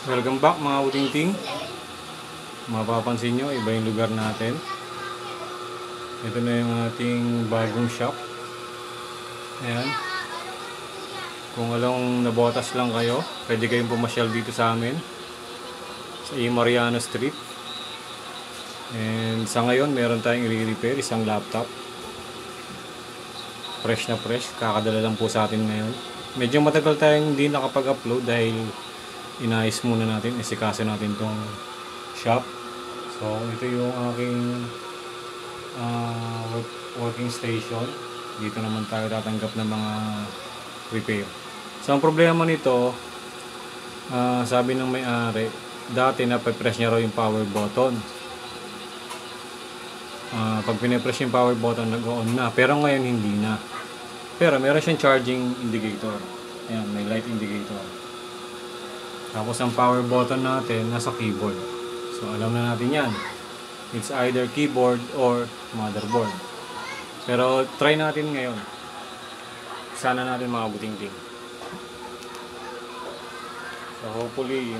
Welcome back mga uting-ting. Mapapansin nyo, iba yung lugar natin. Ito na yung ating bagong shop. Ayan. Kung alang nabotas lang kayo, pwede kayong pumasyal dito sa amin sa E. Mariano Street. And sa ngayon, meron tayong i-repair, isang laptop. Fresh na fresh, kakadala lang po sa atin ngayon. Medyo matagal tayong hindi nakapag-upload dahil inayos muna natin, isikaso natin tong shop. So ito yung aking working station. Dito naman tayo tatanggap ng mga repair. So ang problema nito, sabi ng may-ari, dati nape-press niya raw yung power button. Pag pinipress yung power button, nag-on na. Pero ngayon hindi na. Pero meron siyang charging indicator. Ayan, may light indicator. Tapos ang power button natin nasa keyboard. So alam na natin yan. It's either keyboard or motherboard. Pero try natin ngayon. Sana natin makabuting-ting. So hopefully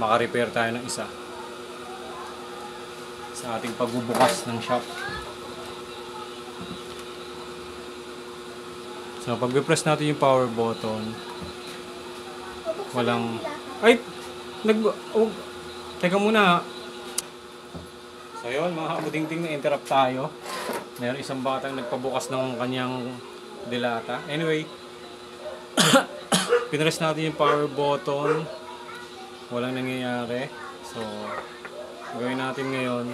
maka-repair tayo ng isa sa ating pagbubukas ng shop. So pag i-press natin yung power button, walang... Ay! Teka muna. So yun, mga kabuting-ting, na-interrupt tayo. Mayroon isang batang nagpabukas ng kanyang dilata. Anyway, pinress natin yung power button. Walang nangyayari. So, gawin natin ngayon,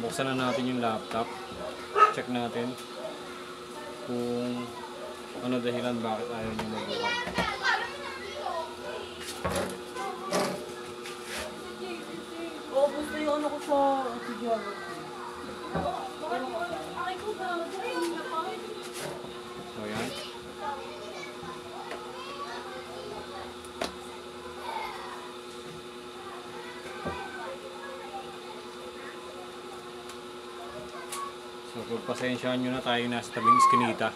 buksan na natin yung laptop. Check natin kung ano dahilan bakit ayaw niya magbukas. Basta yung ano ko sa siguro. So yan. So pagpasensyaan nyo na, tayo nasa tabing iskinita.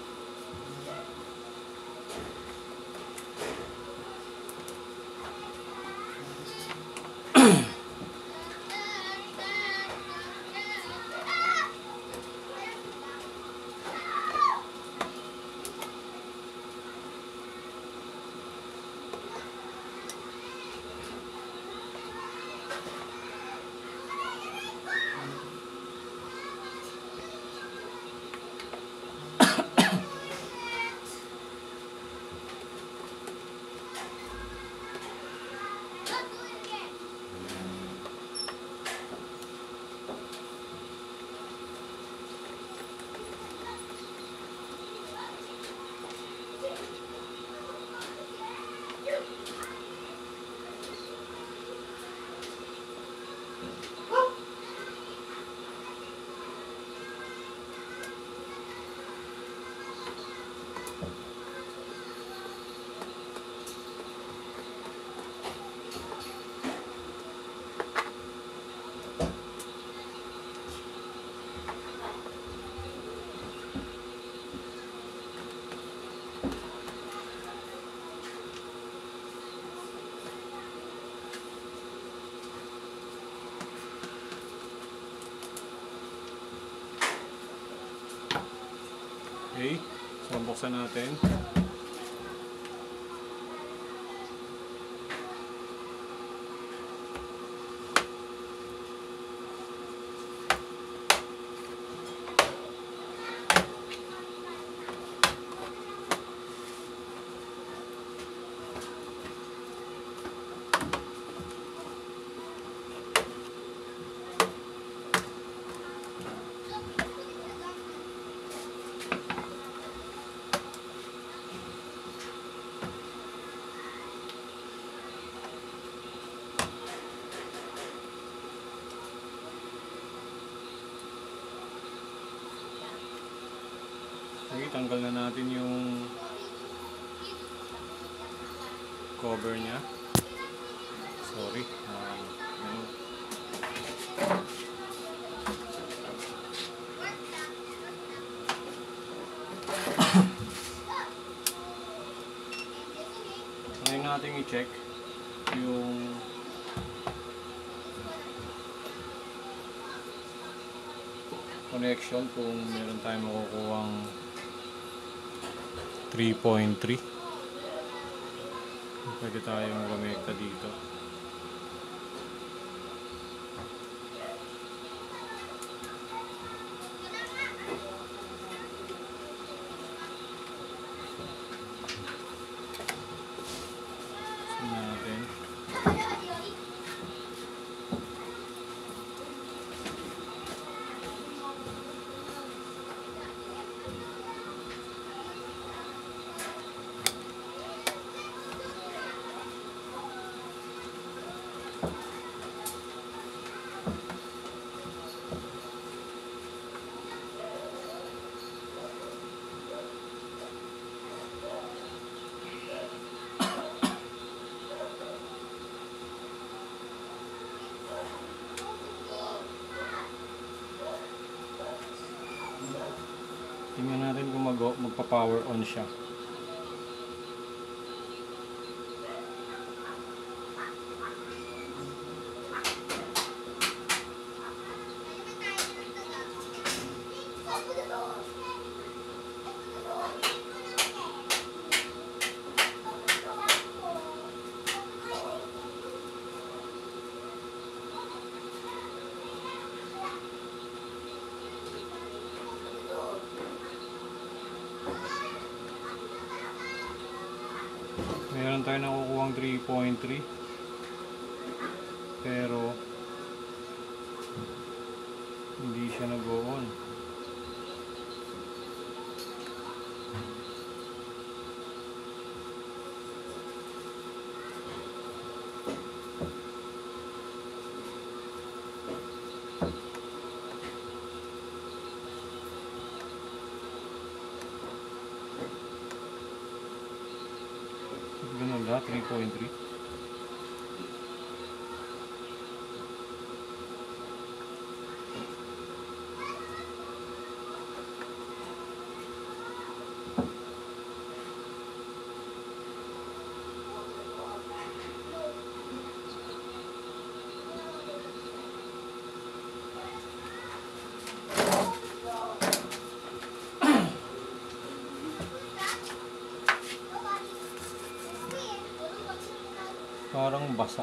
Okay, so buksan natin. Okay, tanggal na natin yung cover niya. Sorry. Ngayon natin i-check yung connection kung meron tayong makukuhang 3.3. Pwede tayong kumekta dito. Natin. Tingnan natin kung magpa-power on siya. Meron tayo nakukuhang 3.3 pero hindi siya nag-on. Ganun ba? 3.3. Parang basa.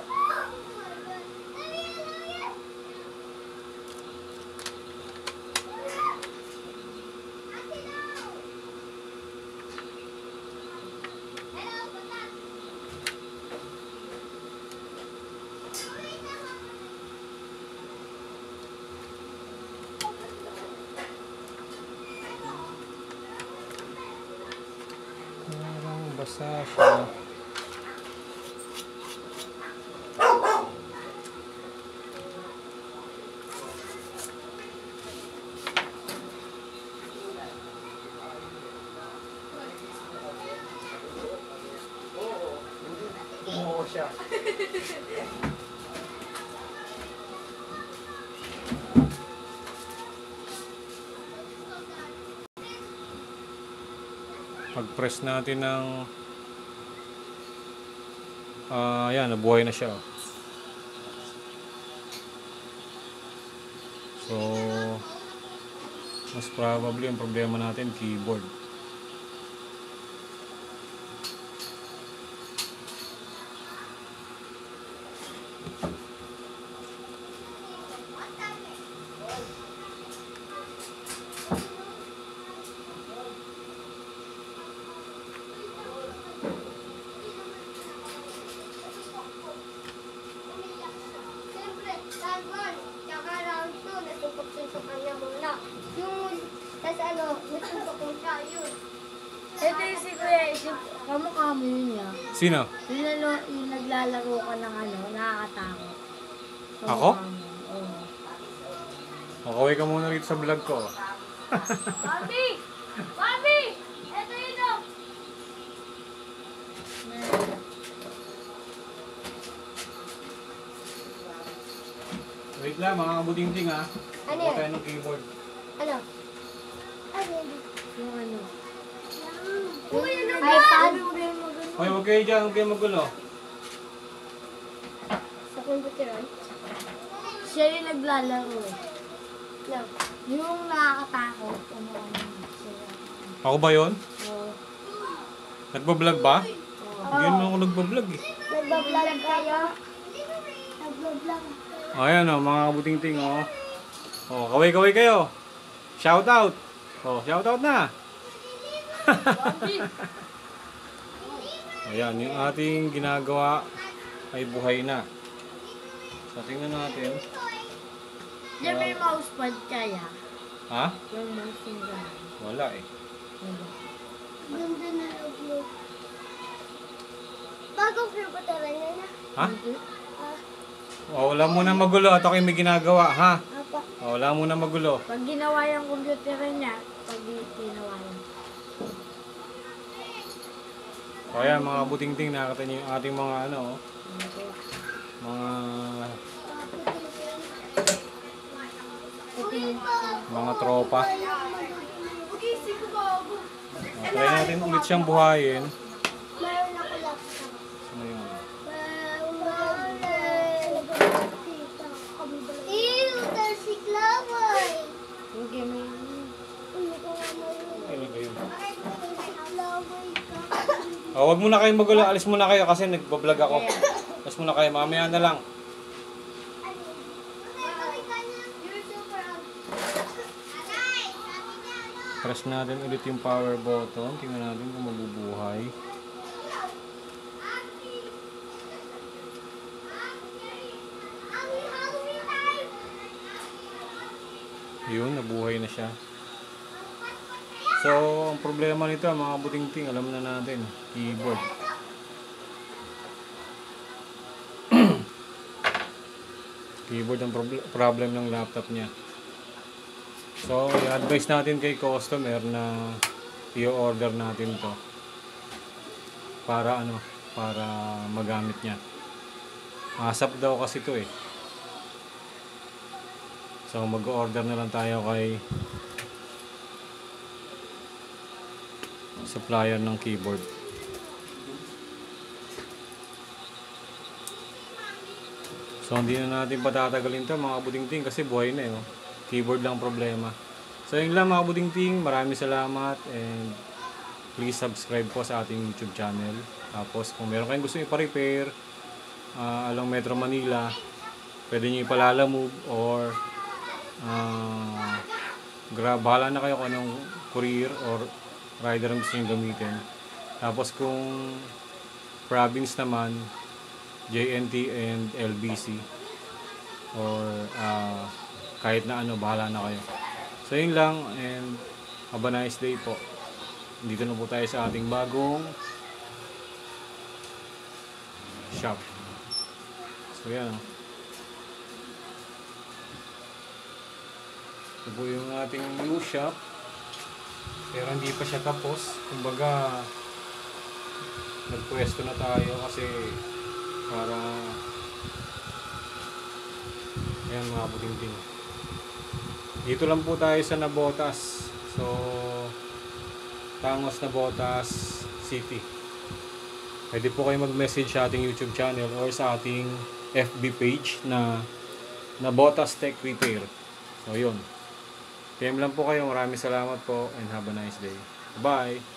Parang basa siya. Oo siya. Pag-press natin ng ayan, nabuhay na siya. So, mas probably ang problema natin keyboard. Ito yung si Kuya, kamukha mo yun niya. Sino? Yung naglalaro ka ng nakakatakot. Ako? Kamukha mo, oo. Makaway ka muna rito sa vlog ko. Bobby! Bobby! Ito yun o! Wait lang, mga kabuting-ting ha. Ano Huwag yan? tayo ng keyboard. Ano? Yung ano? iPad? Hoy, huwag kayo dyan, huwag kayo magulo. computer, right? Siya yung naglalaro eh. Lang, yung nakakatakot. Ako ba yon? Oo. Nagbablog ba? Hindi naman ako nagbablog eh. Nagbablog kayo? Nagbablog. Ayan o, mga kabuting-ting o. O, kaway-kaway kayo. Shout out. O, shout out na. Ayan, yung ating ginagawa ay buhay na. So, tingnan natin. Diyan may mousepad kaya. Ha? Yung mouse yung gano'n. Wala eh. Ganda na loob. Bagong computer niya na. Ha? O, wala muna magulo at ako'y may ginagawa, ha? Apa. O, wala muna magulo. Pag ginawa yung computer niya, pag ginawa yung... O, ayan, mga buting-ting, nakakita niyo yung ating mga ano, mga tropa. O, try natin ulit siyang buhayin. Meron ako laptop. Ano yun? Ew, there's si Klamoy. Hindi mo Ano ba yun? O, wag muna kayong magulo. Alis muna kayo kasi nagbablog ako. Alis muna kayo. Mamaya na lang. Press natin ulit yung power button. Tingnan natin kung mabubuhay. Yun, nabuhay na siya. So, ang problema nito, mga buting-ting, alam na natin, keyboard. Keyboard ang problem ng laptop niya. So, i-advise natin kay customer na i-order natin to para ano, para magamit niya. ASAP daw kasi to eh. So, mag-order na lang tayo kay supplier ng keyboard. So, hindi na natin patatagalin to mga buting-ting kasi buhay na eh. Oh. Keyboard lang problema. So, yun lang mga buting-ting. Maraming salamat and please subscribe po sa ating YouTube channel. Tapos, kung meron kayong gusto ipa-repair along Metro Manila, pwede nyo ipalalamove or grab. Bahala na kayo kung anong courier or rider ang gusto nyo gamitin. Tapos, kung province naman, JNT and LBC or kahit na ano, bahala na kayo. So yun lang and have a nice day po. Dito na po tayo sa ating bagong shop. So yan. Ito po yung ating new shop. Pero hindi pa siya tapos. Kumbaga nagpwesto na tayo kasi para ayan mga buting-ting. Dito lang po tayo sa Navotas. So Tangos Navotas City. Pwede po kayo mag-message sa ating YouTube channel or sa ating FB page na Navotas Tech Repair. So yun. PM lang po kayo. Maraming salamat po and have a nice day. Bye!